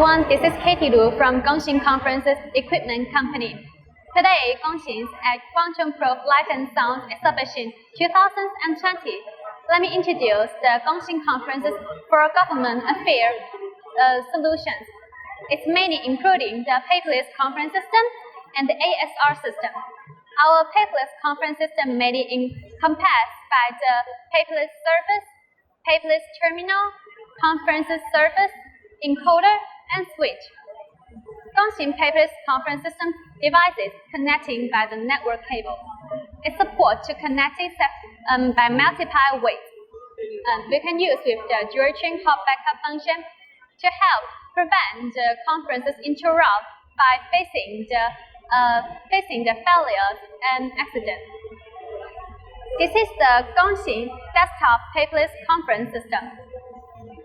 everyone, this is Katie Lu from Gonsin Conferences Equipment Company. Today, Gonsin is at Guangzhou Prolight+sound Exhibition 2020. Let me introduce the Gonsin Conferences for Government Affairs solutions. It's mainly including the paperless conference system and the ASR system. Our paperless conference system mainly encompassed by the paperless service, paperless terminal, conferences service, encoder, and switch. Gonsin paperless conference system devices connecting by the network cable. It supports to connecting by multiple ways. We can use with the dual chain hop backup function to help prevent the conferences interrupt by facing the failures and accidents. This is the Gonsin desktop paperless conference system.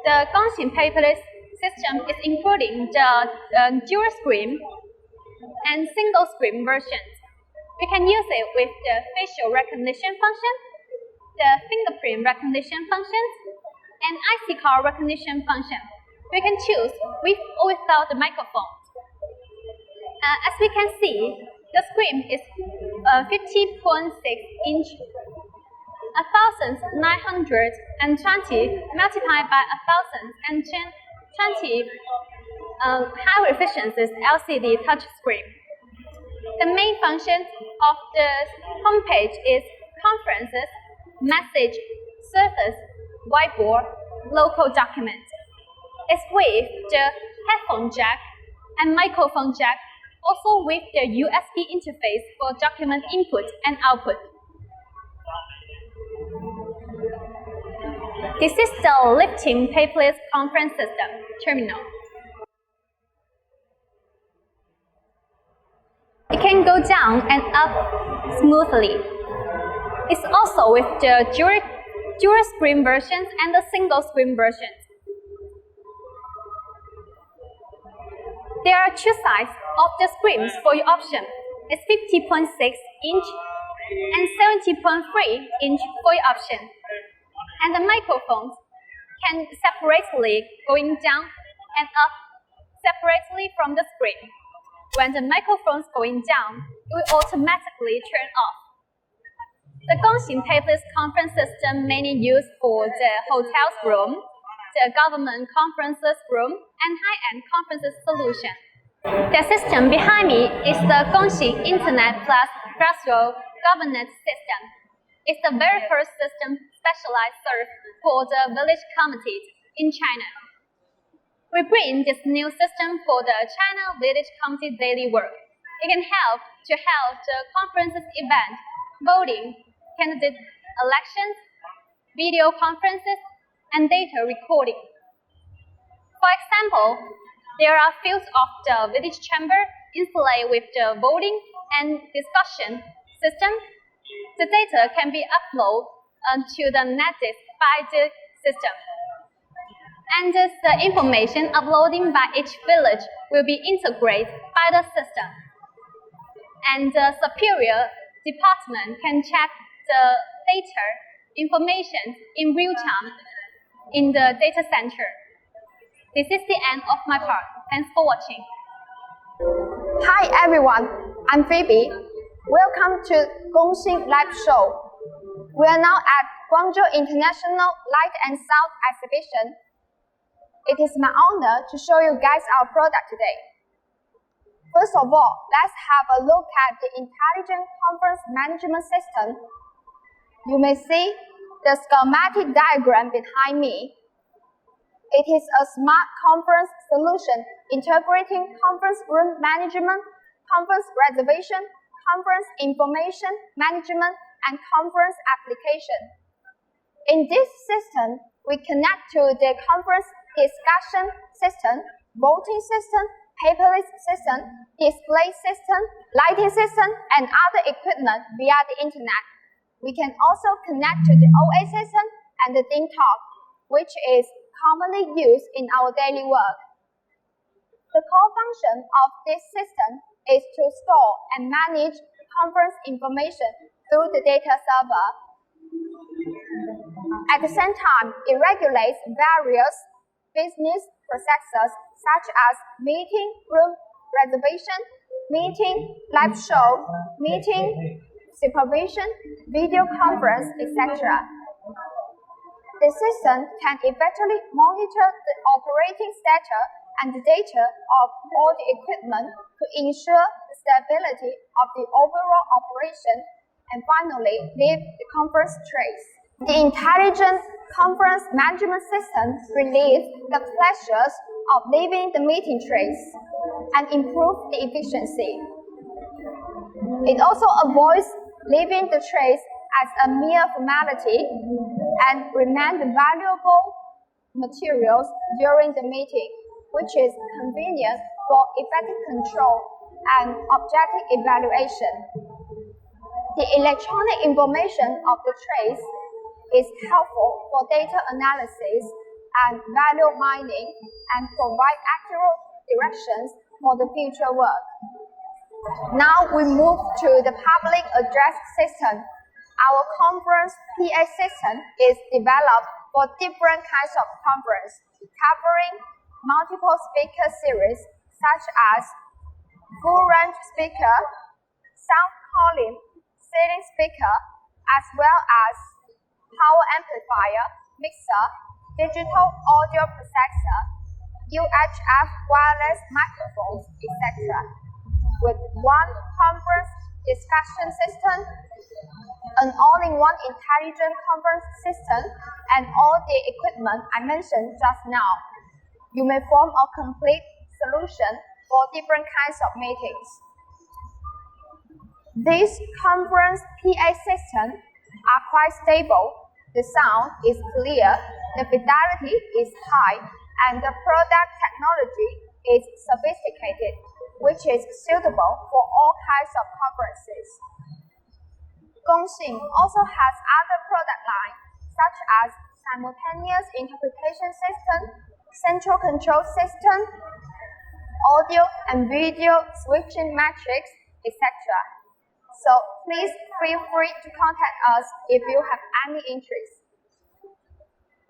The Gonsin paperless system is including the dual screen and single screen versions. We can use it with the facial recognition function, the fingerprint recognition functions, and IC card recognition function. We can choose with or without the microphone. As we can see, the screen is 50.6 inch. 1920 multiplied by 1020 high efficiency LCD touch screen. The main functions of the homepage is conferences, message, service, whiteboard, local documents. It's with the headphone jack and microphone jack, also with the USB interface for document input and output. This is the lifting paperless conference system terminal. It can go down and up smoothly. It's also with the dual screen versions and the single screen versions. There are two sides of the screens for your option. It's 50.6 inch and 70.3 inch for your option. And the microphones can separately going down and up separately from the screen. When the microphones going down, it will automatically turn off. The Gonsin paperless conference system mainly used for the hotel's room, the government conferences room, and high-end conferences solution. The system behind me is the Xingqiu Internet plus Prolight governance system. It's the very first system specialized served for the village committees in China. We bring this new system for the China Village Committee daily work. It can help the conferences event, voting, candidate elections, video conferences, and data recording. For example, there are fields of the village chamber installed with the voting and discussion system. The data can be uploaded to the NetDisk by the system. And the information uploading by each village will be integrated by the system. And the superior department can check the data information in real time in the data center. This is the end of my part. Thanks for watching. Hi everyone, I'm Phoebe. Welcome to Gonsin Live Show. We are now at Guangzhou International Light and Sound Exhibition. It is my honor to show you guys our product today. First of all, let's have a look at the Intelligent Conference Management System. You may see the schematic diagram behind me. It is a smart conference solution integrating conference room management, conference reservation, conference information management, and conference application. In this system, we connect to the conference discussion system, voting system, paperless system, display system, lighting system, and other equipment via the internet. We can also connect to the OA system and the DingTalk, which is commonly used in our daily work. The core function of this system is to store and manage conference information through the data server. At the same time, it regulates various business processes such as meeting room reservation, meeting live show, meeting supervision, video conference, etc. The system can effectively monitor the operating status and the data of all the equipment to ensure the stability of the overall operation and finally leave the conference trace. The intelligent conference management system relieves the pressures of leaving the meeting trace and improves the efficiency. It also avoids leaving the trace as a mere formality and remain the valuable materials during the meeting, which is convenient for effective control and objective evaluation. The electronic information of the trace is helpful for data analysis and value mining and provide accurate directions for the future work. Now we move to the public address system. Our conference PA system is developed for different kinds of conference, covering multiple speaker series such as full-range speaker, sound calling, ceiling speaker, as well as power amplifier, mixer, digital audio processor, UHF wireless microphones, etc. With one conference discussion system, an all-in-one intelligent conference system, and all the equipment I mentioned just now, you may form a complete solution for different kinds of meetings. These conference PA systems are quite stable, the sound is clear, the fidelity is high, and the product technology is sophisticated, which is suitable for all kinds of conferences. Gonsin also has other product lines such as simultaneous interpretation system, central control system, audio and video switching matrix, etc. So please feel free to contact us if you have any interest.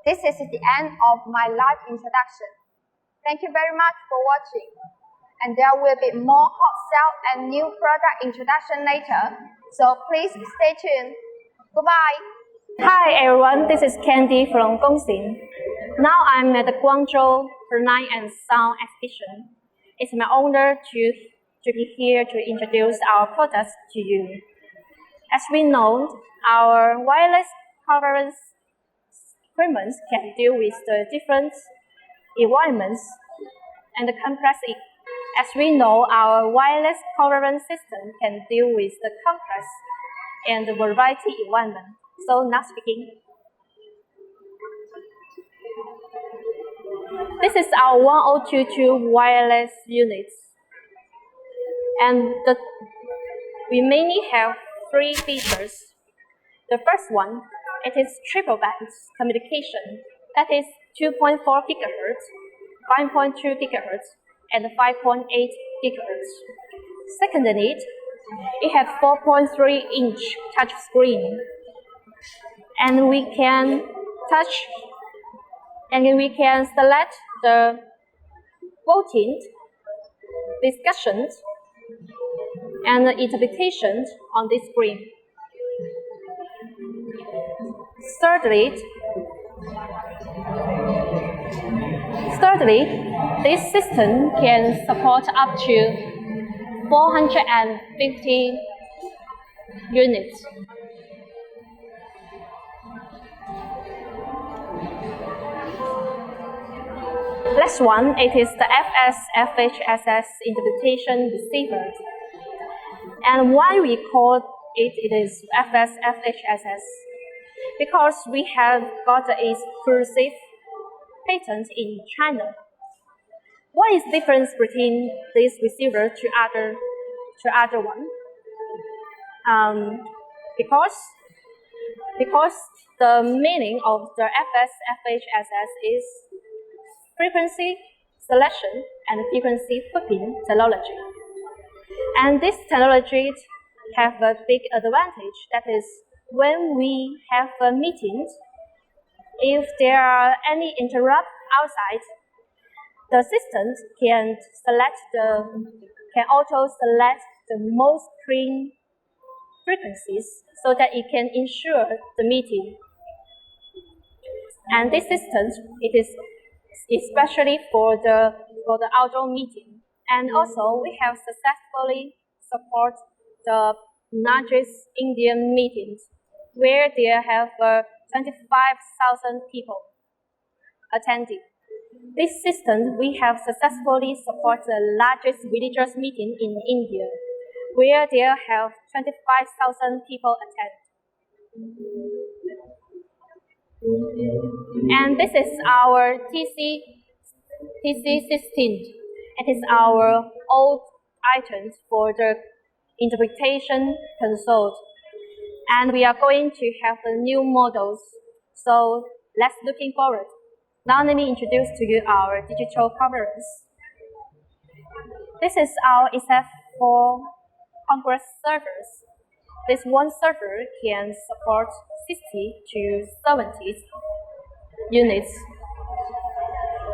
This is the end of my live introduction. Thank you very much for watching. And there will be more hot sale and new product introduction later. So please stay tuned. Goodbye. Hi everyone, this is Candy from Gonsin. Now I'm at the Guangzhou Prolight+sound Exhibition. It's my honor to be here to introduce our products to you. As we know, our wireless conference equipment can deal with the different environments and the complexity. As we know, our wireless conference system can deal with the complex and the variety environment. So now speaking. This is our 1022 wireless units. And we mainly have three features. The first one, it is triple band communication. That is 2.4 gigahertz, 5.2 gigahertz, and 5.8 gigahertz. Secondly, it has 4.3-inch touch screen, and we can select the voting, discussions, and the interpretations on this screen. Thirdly, this system can support up to 450 units. Last one, it is the FS/FHSS interpretation receiver. And why we call it is FS/FHSS? Because we have got an exclusive patent in China. What is the difference between this receiver to other one? Because the meaning of the FS/FHSS is frequency selection and frequency flipping technology. And this technology have a big advantage. That is, when we have a meeting, if there are any interrupt outside, The assistant can auto select the most clean frequencies so that it can ensure the meeting. And this system, it is especially for the outdoor meeting. And also, we have successfully support the largest Indian meetings, where there have 25,000 people attending. This system, we have successfully supported the largest religious meeting in India, where there have 25,000 people attend. And this is our TC16. It is our old items for the interpretation console. And we are going to have the new models. So let's looking forward. Now let me introduce to you our digital conference. This is our SF4 Congress servers. This one server can support 60 to 70 units.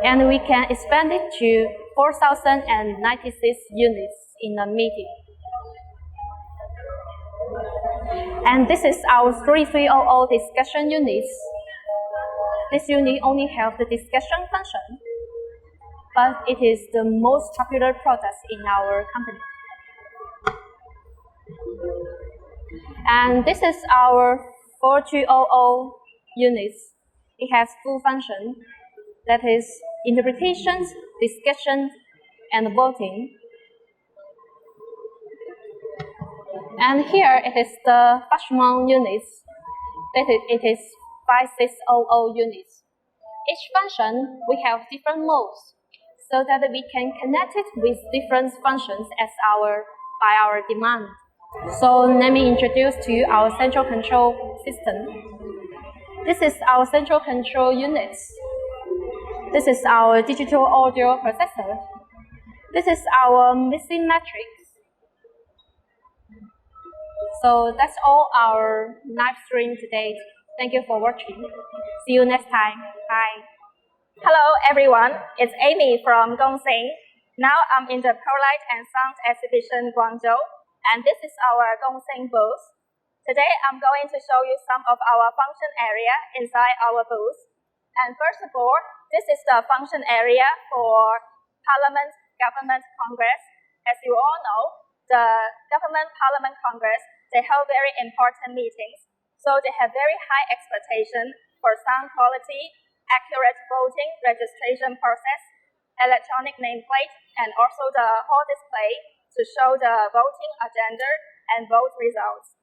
And we can expand it to 4,096 units in a meeting. And this is our 3300 discussion units. This unit only have the discussion function, but it is the most popular product in our company. And this is our 4200 units. It has full function, that is interpretations, discussion, and voting. And here it is the Fashmon units. It is 5600 units. Each function, we have different modes, so that we can connect it with different functions by our demand. So let me introduce to you our central control system. This is our central control units. This is our digital audio processor. This is our missing matrix. So that's all our live stream today. Thank you for watching. See you next time. Bye. Hello everyone, it's Amy from Gonsin. Now I'm in the Prolight+sound exhibition Guangzhou, and this is our Gonsin booth. Today I'm going to show you some of our function area inside our booth. And first of all, this is the function area for Parliament Government Congress. As you all know, the Government Parliament Congress, they hold very important meetings, so they have very high expectation for sound quality, accurate voting registration process, electronic nameplate, and also the hall display to show the voting agenda and vote results.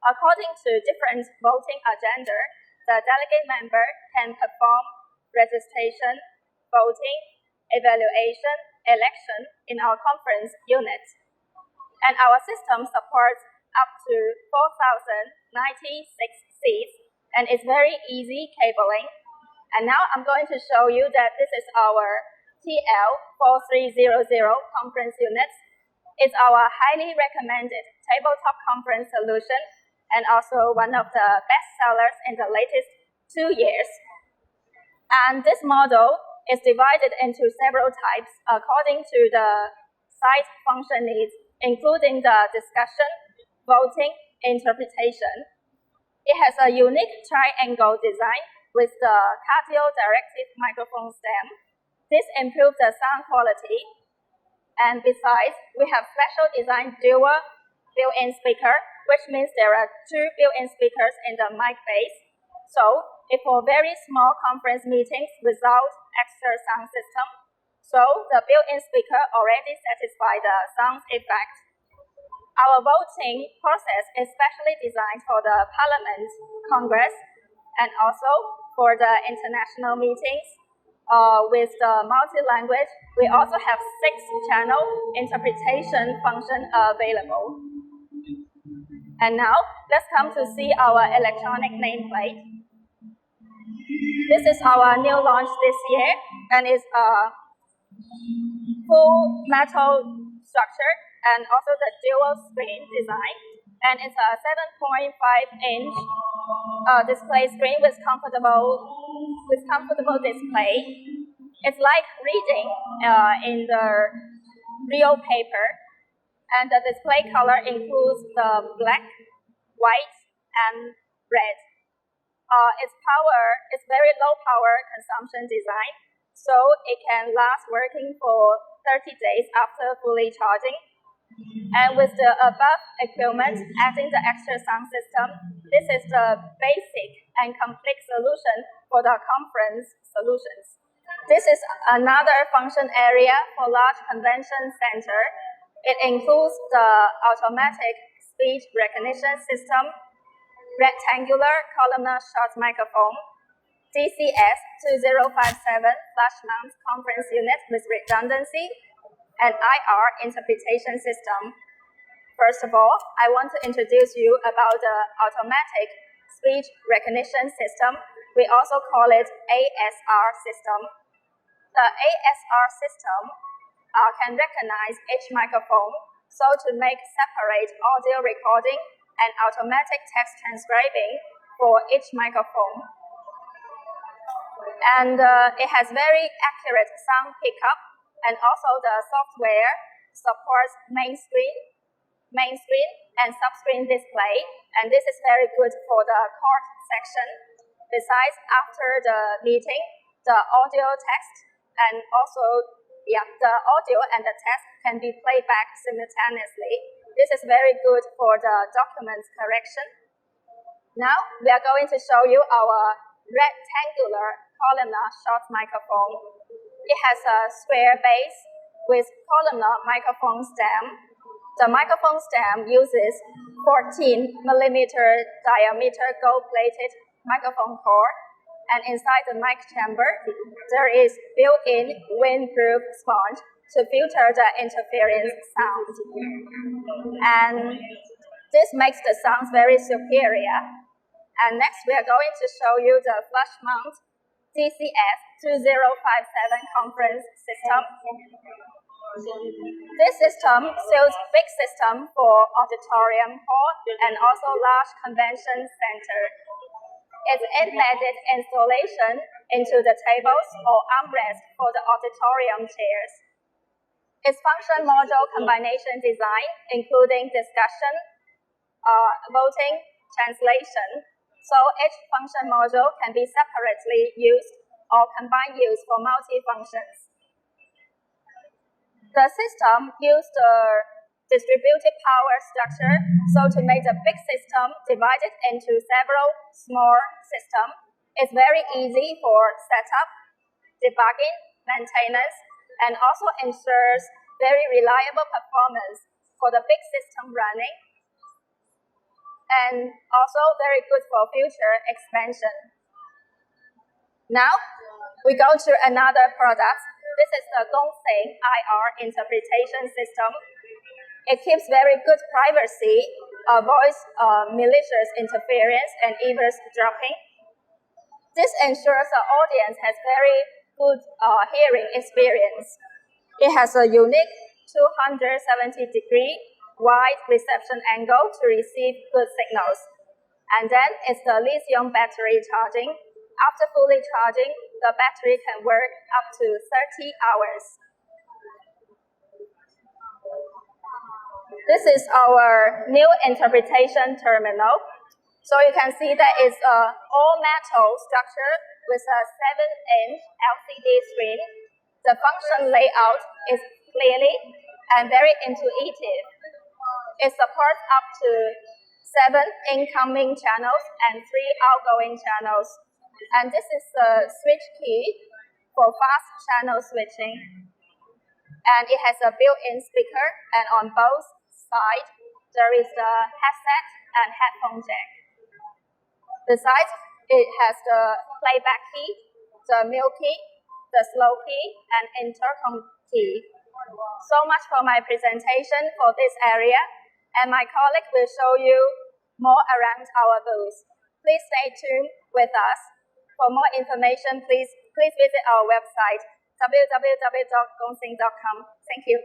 According to different voting agenda, the delegate member can perform registration, voting, evaluation, election in our conference unit. And our system supports up to 4,096 seats, and it's very easy cabling. And now I'm going to show you that this is our TL4300 conference unit. It's our highly recommended tabletop conference solution, and also one of the best sellers in the latest 2 years. And this model is divided into several types according to the site function needs, including the discussion, voting, interpretation. It has a unique triangle design with the cardio-directed microphone stem. This improves the sound quality. And besides, we have special designed dual built-in speaker, which means there are 2 built-in speakers in the mic base. So, if for very small conference meetings without extra sound system, so the built-in speaker already satisfies the sound effect. Our voting process is specially designed for the Parliament, Congress, and also for the international meetings. With the multi-language, we also have 6-channel interpretation function available. And now, let's come to see our electronic nameplate. This is our new launch this year, and it's a full metal structure and also the dual screen design. And it's a 7.5-inch display screen with comfortable display. It's like reading in the real paper, and the display color includes the black, white, and red. It's very low power consumption design, so it can last working for 30 days after fully charging. And with the above equipment, adding the extra sound system, this is the basic and complete solution for the conference solutions. This is another function area for large convention center. It includes the automatic speech recognition system, rectangular columnar short microphone, DCS 2057 flash mount conference unit with redundancy, and IR interpretation system. First of all, I want to introduce you about the automatic speech recognition system. We also call it ASR system. The ASR system can recognize each microphone, so to make separate audio recording and automatic text transcribing for each microphone. And it has very accurate sound pickup, and also the software supports main screen and sub-screen display, and this is very good for the court section. Besides, after the meeting, the audio text and also the audio and the text can be played back simultaneously. This is very good for the document correction. Now, we are going to show you our rectangular columnar short microphone. It has a square base with columnar microphone stem. The microphone stem uses 14mm diameter gold-plated microphone core, and inside the mic chamber, there is built-in windproof sponge to filter the interference sound. And this makes the sounds very superior. And next, we are going to show you the flash mount DCS 2057 conference system. This system suits big system for auditorium hall and also large convention center. Its embedded installation into the tables or armrest for the auditorium chairs. Its function module combination design, including discussion, voting, translation. So each function module can be separately used or combined use for multi-functions. The system used the distributed power structure, so to make the big system divided into several small systems, it's very easy for setup, debugging, maintenance, and also ensures very reliable performance for the big system running, and also very good for future expansion. Now, we go to another product. This is the Gonsin IR interpretation system. It keeps very good privacy, avoids malicious interference and eavesdropping. This ensures the audience has very good hearing experience. It has a unique 270-degree wide reception angle to receive good signals. And then it's the lithium battery charging. After fully charging, the battery can work up to 30 hours. This is our new interpretation terminal. So you can see that it's an all-metal structure with a 7-inch LCD screen. The function layout is clearly and very intuitive. It supports up to 7 incoming channels and 3 outgoing channels. And this is the switch key for fast channel switching. And it has a built-in speaker, and on both sides, there is the headset and headphone jack. Besides, it has the playback key, the mute key, the slow key, and intercom key. So much for my presentation for this area, and my colleague will show you more around our booth. Please stay tuned with us. For more information, please visit our website, www.gonsin.com. Thank you.